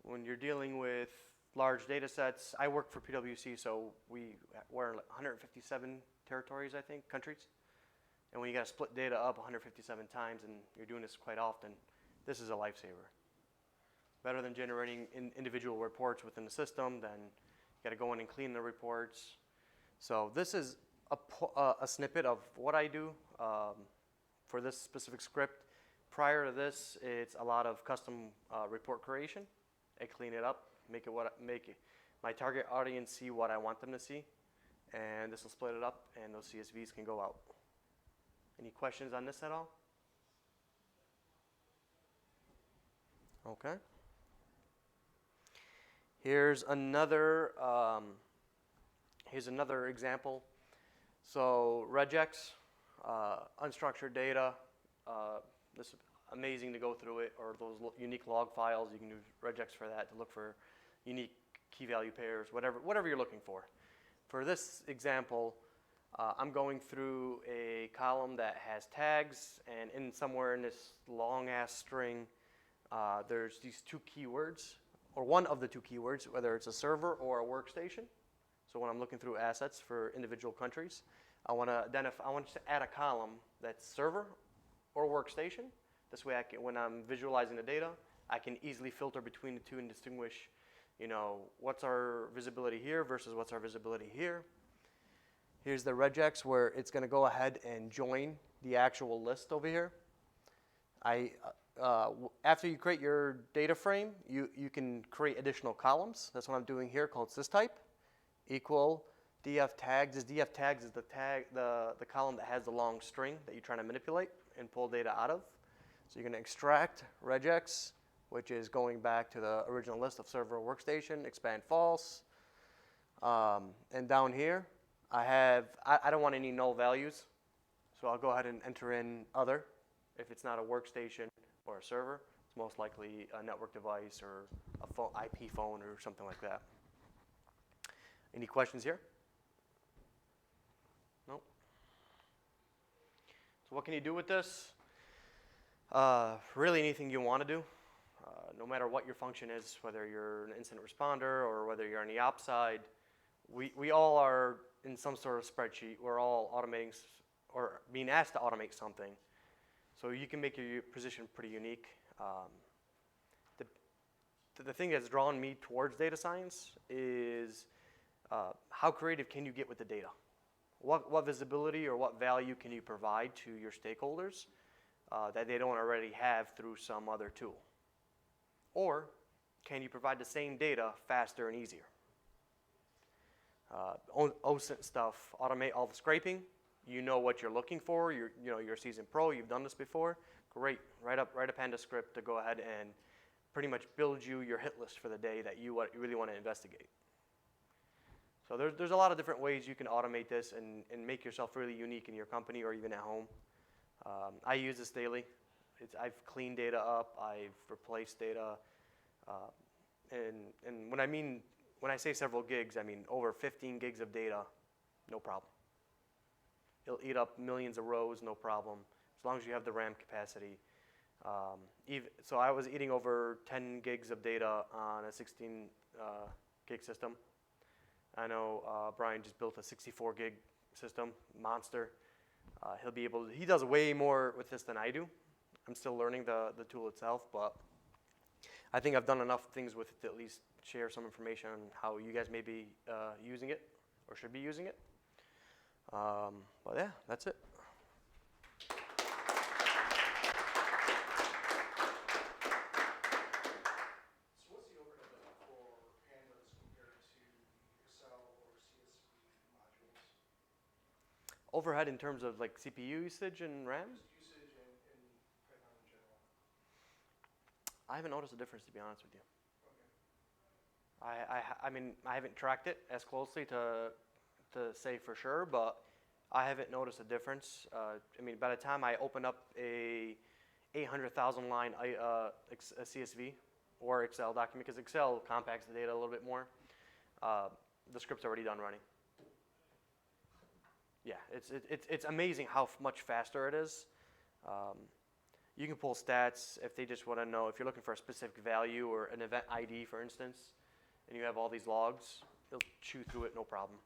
S6: When you're dealing with large data sets, I work for PwC, so we're in 157 territories, I think, countries. And when you got to split data up 157 times, and you're doing this quite often, this is a lifesaver. Better than generating individual reports within the system, then you got to go in and clean the reports. So this is a snippet of what I do for this specific script. Prior to this, it's a lot of custom report creation. I clean it up, make it my target audience see what I want them to see, and this will split it up, and those CSVs can go out. Any questions on this at all? Okay. Here's another example. So regex, unstructured data. This is amazing to go through it, or those unique log files. You can use regex for that to look for unique key value pairs, whatever you're looking for. For this example, I'm going through a column that has tags, and somewhere in this long ass string, there's these 2 keywords, or one of the 2 keywords, whether it's a server or a workstation. So when I'm looking through assets for individual countries, I want to add a column that's server or workstation. This way, when I'm visualizing the data, I can easily filter between the 2 and distinguish, what's our visibility here versus what's our visibility here. Here's the regex where it's going to go ahead and join the actual list over here. After you create your data frame, you can create additional columns. That's what I'm doing here, called systype equal df tags. This df tags is the column that has the long string that you're trying to manipulate and pull data out of. So you're going to extract regex, which is going back to the original list of server or workstation, expand false. And down here, I don't want any null values. So I'll go ahead and enter in other. If it's not a workstation or a server, it's most likely a network device or a phone, IP phone or something like that. Any questions here? Nope. So what can you do with this? Really anything you want to do. No matter what your function is, whether you're an incident responder or whether you're on the ops side, we all are in some sort of spreadsheet. We're all automating or being asked to automate something. So you can make your position pretty unique. The thing that's drawn me towards data science is how creative can you get with the data? What visibility or what value can you provide to your stakeholders that they don't already have through some other tool? Or can you provide the same data faster and easier? OSINT stuff, automate all the scraping. You know what you're looking for. You're a seasoned pro. You've done this before. Great. Write a Panda script to go ahead and pretty much build you your hit list for the day that you really want to investigate. So there's a lot of different ways you can automate this and make yourself really unique in your company or even at home. I use this daily. I've cleaned data up. I've replaced data. And when I mean
S7: when I say several gigs, I mean over 15 gigs of data, no problem. It'll eat up millions of rows, no problem, as long as you have the RAM capacity. So I was eating over 10 gigs of data on a 16 gig system. I know Brian just built a 64 gig system, monster. He does way more with this than I do. I'm still learning the tool itself, but I think I've done enough things with it to at least share some information on how you guys may be using it or should be using it. But yeah, that's it.
S5: So what's the overhead for pandas compared to Excel or CSV modules?
S7: Overhead in terms of like CPU usage and RAM?
S5: Just usage in Python in general.
S7: I haven't noticed a difference, to be honest with you.
S5: Okay.
S7: I mean, I haven't tracked it as closely to say for sure, but I haven't noticed a difference. I mean, by the time I open up a 800,000 line a CSV or Excel document, because Excel compacts the data a little bit more, the script's already done running. Yeah, it's amazing how much faster it is. You can pull stats if they just want to know, if you're looking for a specific value or an event ID, for instance, and you have all these logs, it'll chew through it no problem.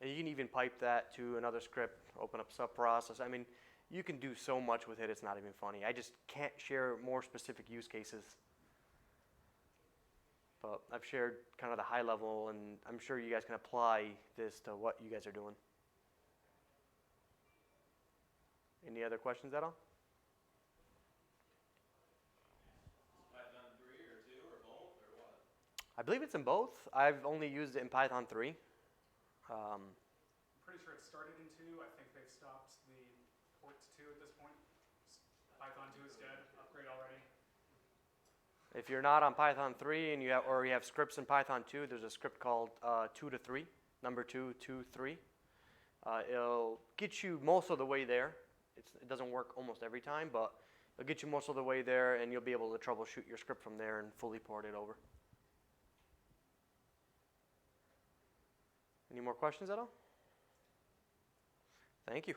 S7: And you can even pipe that to another script, open up sub-process. I mean, you can do so much with it, it's not even funny. I just can't share more specific use cases. But I've shared kind of the high level, and I'm sure you guys can apply this to what you guys are doing. Any other questions at all?
S3: Python 3 or 2 or both or what?
S7: I believe it's in both. I've only used it in Python 3.
S1: I'm pretty sure it started in 2. I think they've stopped the port to 2 at this point. Python 2 is dead. Upgrade already.
S7: If you're not on Python 3 and you have scripts in Python 2, there's a script called 2 to 3, number 2, 2, 3. It'll get you most of the way there. It doesn't work almost every time, but it'll get you most of the way there, and you'll be able to troubleshoot your script from there and fully port it over. Any more questions at all? Thank you.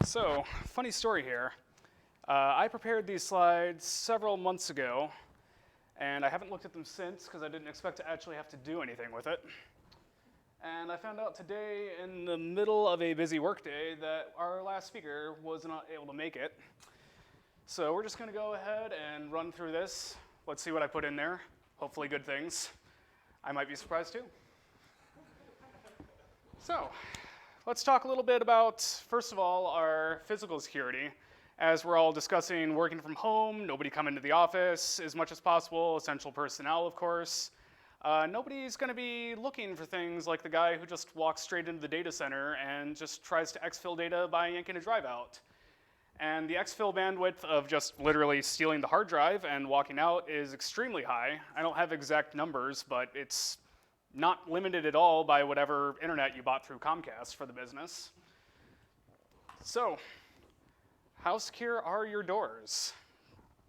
S1: So, funny story here. I prepared these slides several months ago, and I haven't looked at them since because I didn't expect to actually have to do anything with it. And I found out today in the middle of a busy workday that our last speaker was not able to make it. So we're just going to go ahead and run through this. Let's see what I put in there. Hopefully good things. I might be surprised too. So, let's talk a little bit about, first of all, our physical security. As we're all discussing working from home, nobody come into the office as much as possible, essential personnel, of course. Nobody's going to be looking for things like the guy who just walks straight into the data center and just tries to exfil data by yanking a drive out. And the exfil bandwidth of just literally stealing the hard drive and walking out is extremely high. I don't have exact numbers, but it's not limited at all by whatever internet you bought through Comcast for the business. So, how secure are your doors?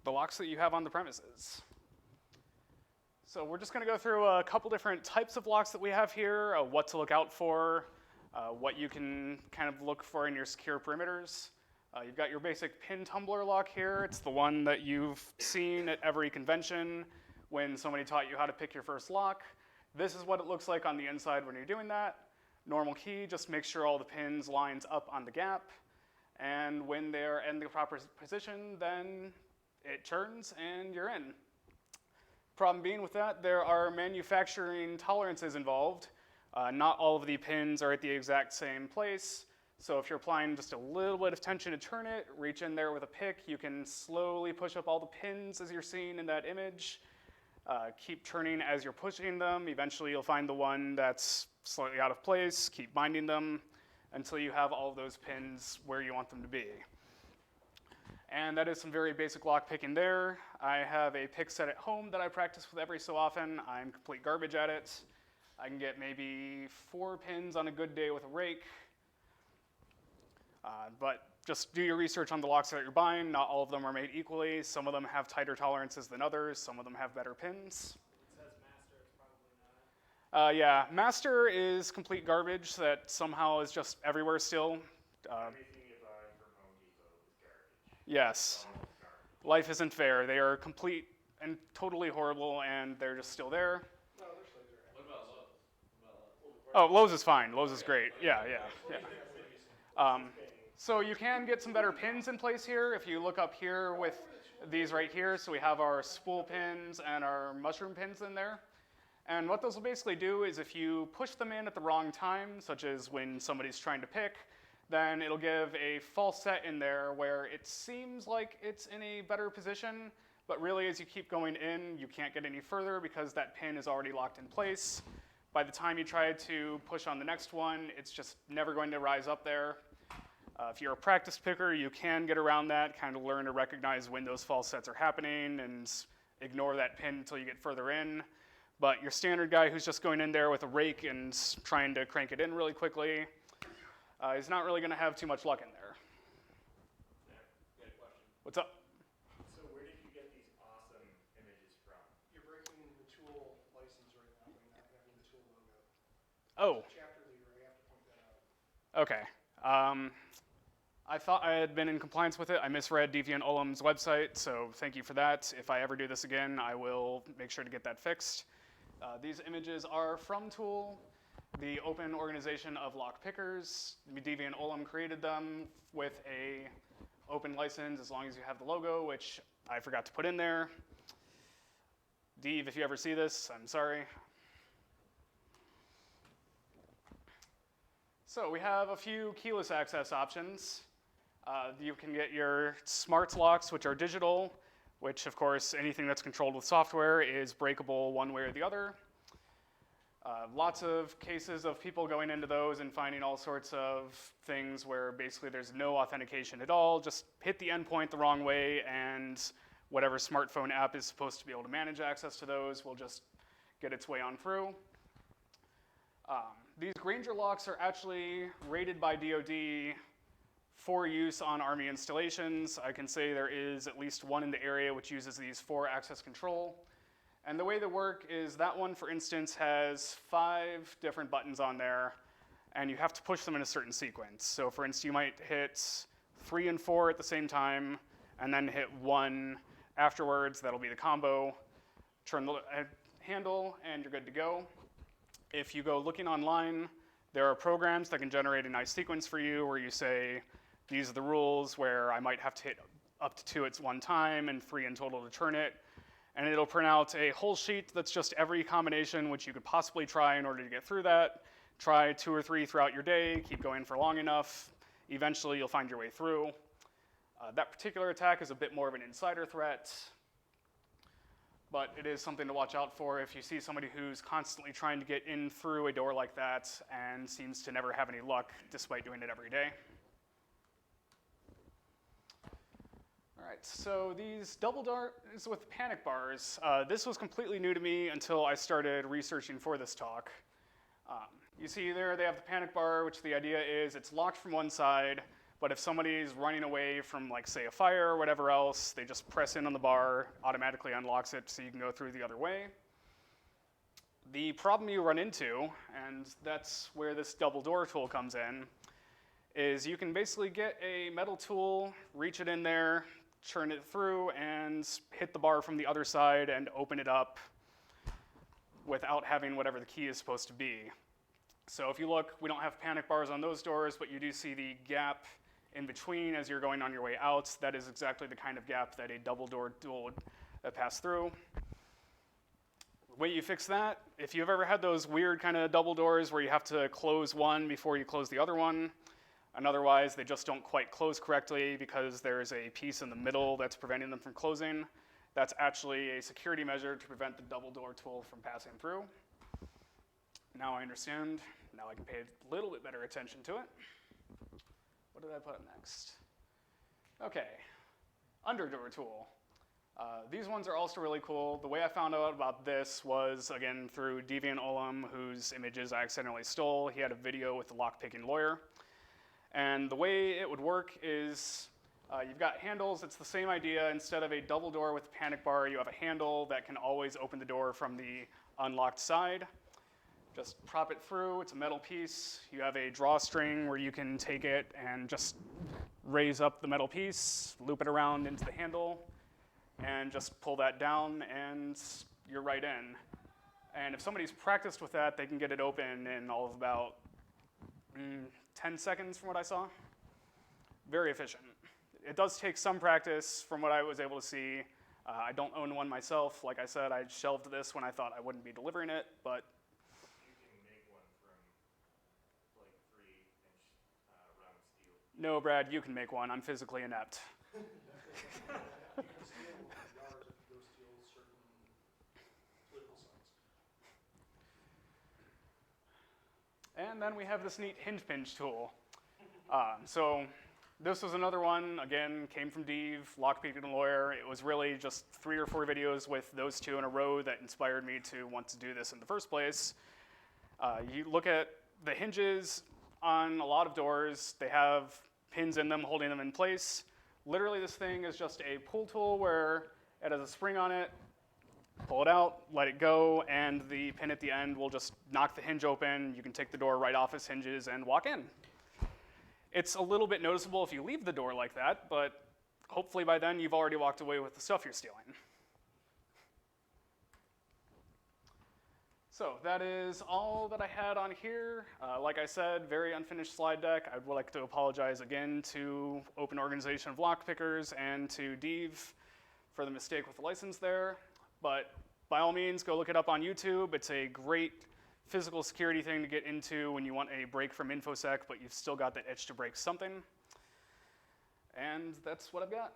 S1: The locks that you have on the premises. So we're just going to go through a couple different types of locks that we have here, what to look out for, what you can kind of look for in your secure perimeters. You've got your basic pin tumbler lock here. It's the one that you've seen at every convention when somebody taught you how to pick your first lock. This is what it looks like on the inside when you're doing that. Normal key, just make sure all the pins lines up on the gap. And when they're in the proper position, then it turns and you're in. Problem being with that, there are manufacturing tolerances involved. Not all of the pins are at the exact same place. So if you're applying just a little bit of tension to turn it, reach in there with a pick, you can slowly push up all the pins as you're seeing in that image. Keep turning as you're pushing them. Eventually you'll find the one that's slightly out of place. Keep binding them until you have all of those pins where you want them to be. And that is some very basic lock picking there. I have a pick set at home that I practice with every so often. I'm complete garbage at it. I can get maybe 4 pins on a good day with a rake. But just do your research on the locks that you're buying. Not all of them are made equally. Some of them have tighter tolerances than others. Some of them have better pins.
S4: It says master, it's probably not.
S1: Yeah, master is complete garbage that somehow is just everywhere still.
S4: Everything you buy from Home Depot is garbage.
S1: Yes. Life isn't fair. They are complete and totally horrible, and they're just still there.
S5: No, they're still there.
S3: What about Lowe's?
S1: Oh, Lowe's is fine. Lowe's is great. Yeah. So you can get some better pins in place here. If you look up here with these right here, so we have our spool pins and our mushroom pins in there. And what those will basically do is if you push them in at the wrong time, such as when somebody's trying to pick, then it'll give a false set in there where it seems like it's in a better position, but really as you keep going in, you can't get any further because that pin is already locked in place. By the time you try to push on the next one, it's just never going to rise up there. If you're a practice picker, you can get around that, kind of learn to recognize when those false sets are happening and ignore that pin until you get further in. But your standard guy who's just going in there with a rake and trying to crank it in really quickly is not really going to have too much luck in there.
S3: Yeah, good question.
S1: What's up?
S4: So where did you get these awesome images from?
S5: You're breaking the tool license right now by not having the tool logo.
S1: Oh,
S5: Chapter leader, I have to point that out.
S1: okay. I thought I had been in compliance with it. I misread Deviant Olam's website, so thank you for that. If I ever do this again, I will make sure to get that fixed. These images are from Tool, the open organization of lock pickers. Deviant Olam created them with a open license as long as you have the logo, which I forgot to put in there. Dave, if you ever see this, I'm sorry. So we have a few keyless access options. You can get your smart locks, which are digital, which of course anything that's controlled with software is breakable one way or the other. Lots of cases of people going into those and finding all sorts of things where basically there's no authentication at all. Just hit the endpoint the wrong way and whatever smartphone app is supposed to be able to manage access to those will just get its way on through. These Granger locks are actually rated by DoD for use on Army installations. I can say there is at least one in the area which uses these for access control. And the way they work is that one, for instance, has 5 different buttons on there, and you have to push them in a certain sequence. So for instance, you might hit 3 and 4 at the same time, and then hit 1 afterwards. That'll be the combo. Turn the handle, and you're good to go. If you go looking online, there are programs that can generate a nice sequence for you where you say, these are the rules where I might have to hit up to 2 at one time and 3 in total to turn it. And it'll print out a whole sheet that's just every combination which you could possibly try in order to get through that. Try 2 or 3 throughout your day, keep going for long enough. Eventually you'll find your way through. That particular attack is a bit more of an insider threat, but it is something to watch out for if you see somebody who's constantly trying to get in through a door like that and seems to never have any luck despite doing it every day. All right, so these double doors with panic bars, this was completely new to me until I started researching for this talk. You see there they have the panic bar, which the idea is it's locked from one side, but if somebody's running away from, like, say, a fire or whatever else, they just press in on the bar, automatically unlocks it so you can go through the other way. The problem you run into, and that's where this double door tool comes in, is you can basically get a metal tool, reach it in there, turn it through, and hit the bar from the other side and open it up without having whatever the key is supposed to be. So if you look, we don't have panic bars on those doors, but you do see the gap in between as you're going on your way out. That is exactly the kind of gap that a double door tool would pass through. The way you fix that, if you've ever had those weird kind of double doors where you have to close one before you close the other one, and otherwise they just don't quite close correctly because there's a piece in the middle that's preventing them from closing, that's actually a security measure to prevent the double door tool from passing through. Now I understand. Now I can pay a little bit better attention to it. What did I put next? Okay, underdoor tool. These ones are also really cool. The way I found out about this was, again, through Deviant Olem, whose images I accidentally stole. He had a video with the lockpicking lawyer. And the way it would work is you've got handles. It's the same idea. Instead of a double door with a panic bar, you have a handle that can always open the door from the unlocked side. Just prop it through. It's a metal piece. You have a drawstring where you can take it and just raise up the metal piece, loop it around into the handle, and just pull that down, and you're right in. And if somebody's practiced with that, they can get it open in all of about 10 seconds from what I saw. Very efficient. It does take some practice from what I was able to see. I don't own one myself. Like I said, I shelved this when I thought I wouldn't be delivering it, but
S4: You can make one from like 3-inch round steel.
S1: no, Brad, you can make one. I'm physically inept.
S5: You can steal yards if you go steal certain political signs.
S1: And then we have this neat hinge pinch tool. So this was another one, again, came from Dev, lockpicking lawyer. It was really just 3 or 4 videos with those two in a row that inspired me to want to do this in the first place. You look at the hinges on a lot of doors. They have pins in them holding them in place. Literally, this thing is just a pull tool where it has a spring on it. Pull it out, let it go, and the pin at the end will just knock the hinge open. You can take the door right off its hinges and walk in. It's a little bit noticeable if you leave the door like that, but hopefully by then you've already walked away with the stuff you're stealing. So that is all that I had on here. Like I said, very unfinished slide deck. I would like to apologize again to Open Organization of Lockpickers and to Dev for the mistake with the license there. But by all means, go look it up on YouTube. It's a great physical security thing to get into when you want a break from InfoSec, but you've still got that itch to break something. And that's what I've got.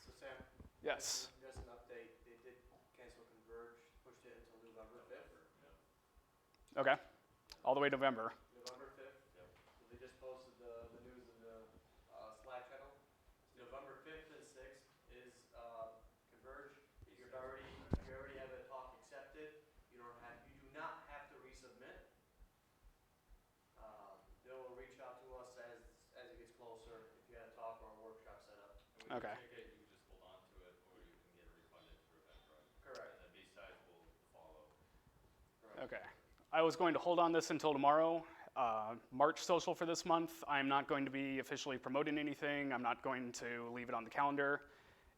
S6: So Sam,
S1: Yes.
S6: just an update, they did cancel Converge, pushed it until November 5th.
S1: Okay. All the way to November.
S6: November 5th? Yep. So they just posted the news in the Slack channel. November 5th and 6th is Converge. You already have a talk accepted. You do not have to resubmit. They'll reach out to us as it gets closer if you had a talk or a workshop set up.
S1: Okay.
S3: You can just hold on to it, or you can get it refunded through Eventbrite.
S6: Correct.
S3: And then B-sides will follow.
S1: Okay. I was going to hold on this until tomorrow. March social for this month, I'm not going to be officially promoting anything. I'm not going to leave it on the calendar.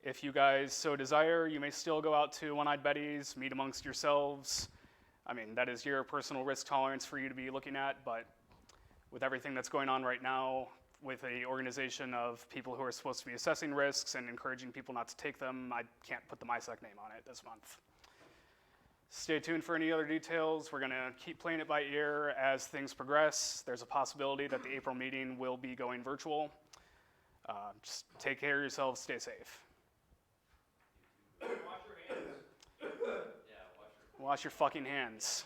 S1: If you guys so desire, you may still go out to One-Eyed Betty's, meet amongst yourselves. I mean, that is your personal risk tolerance for you to be looking at, but with everything that's going on right now, with an organization of people who are supposed to be assessing risks and encouraging people not to take them, I can't put the MySec name on it this month. Stay tuned for any other details. We're going to keep playing it by ear as things progress. There's a possibility that the April meeting will be going virtual. Just take care of yourselves. Stay safe.
S3: Wash your hands. Yeah,
S1: Wash your fucking hands.